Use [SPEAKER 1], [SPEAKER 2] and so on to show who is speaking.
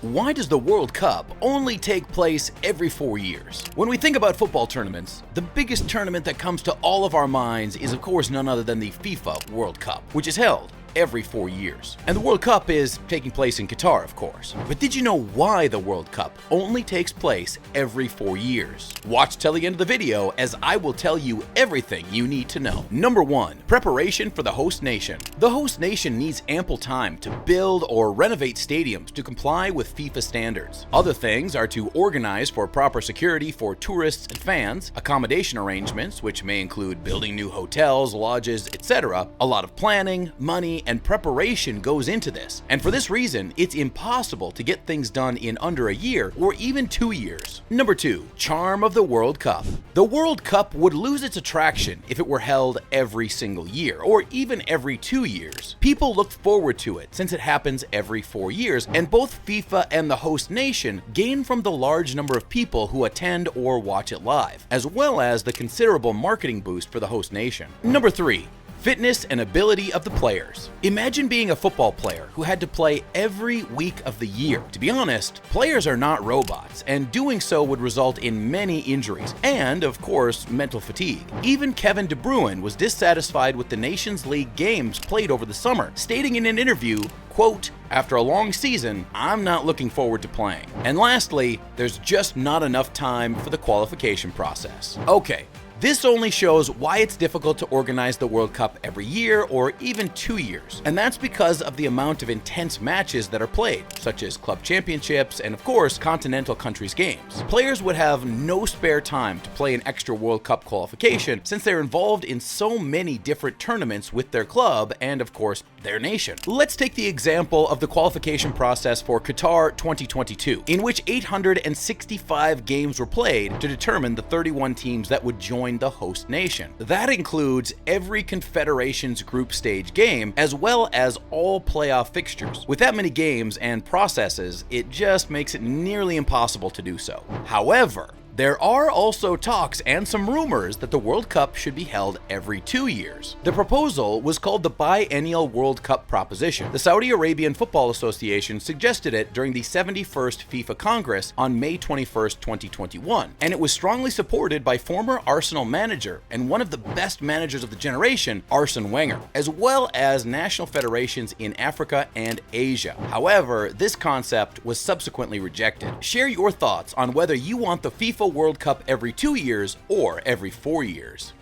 [SPEAKER 1] Why does the World Cup only take place every 4 years? When we think about football tournaments, the biggest tournament that comes to all of our minds is of course none other than the FIFA World Cup, which is held every 4 years. And the World Cup is taking place in Qatar, of course. But did you know why the World Cup only takes place every 4 years? Watch till the end of the video as I will tell you everything you need to know. Number 1. Preparation for the host nation. The host nation needs ample time to build or renovate stadiums to comply with FIFA standards. Other things are to organize for proper security for tourists and fans, accommodation arrangements, which may include building new hotels, lodges, etc. A lot of planning, money, and preparation goes into this, and for this reason, it's impossible to get things done in under a year or even 2 years. Number 2. Charm of the World Cup. The World Cup would lose its attraction if it were held every single year, or even every 2 years. People look forward to it since it happens every 4 years, and both FIFA and the host nation gain from the large number of people who attend or watch it live, as well as the considerable marketing boost for the host nation. Number 3. Fitness and ability of the players. Imagine being a football player who had to play every week of the year. To be honest, players are not robots, and doing so would result in many injuries and, of course, mental fatigue. Even Kevin De Bruyne was dissatisfied with the Nations League games played over the summer, stating in an interview, quote, "After a long season, I'm not looking forward to playing." And lastly, there's just not enough time for the qualification process. Okay. This only shows why it's difficult to organize the World Cup every year or even 2 years. And that's because of the amount of intense matches that are played, such as club championships and of course continental countries games. Players would have no spare time to play an extra World Cup qualification since they're involved in so many different tournaments with their club and of course their nation. Let's take the example of the qualification process for Qatar 2022, in which 865 games were played to determine the 31 teams that would join the host nation. That includes every confederation's group stage game, as well as all playoff fixtures. With that many games and processes, it just makes it nearly impossible to do so. However, there are also talks and some rumors that the World Cup should be held every 2 years. The proposal was called the Biennial World Cup Proposition. The Saudi Arabian Football Association suggested it during the 71st FIFA Congress on May 21st, 2021, and it was strongly supported by former Arsenal manager and one of the best managers of the generation, Arsene Wenger, as well as national federations in Africa and Asia. However, this concept was subsequently rejected. Share your thoughts on whether you want the FIFA World Cup every 2 years or every 4 years.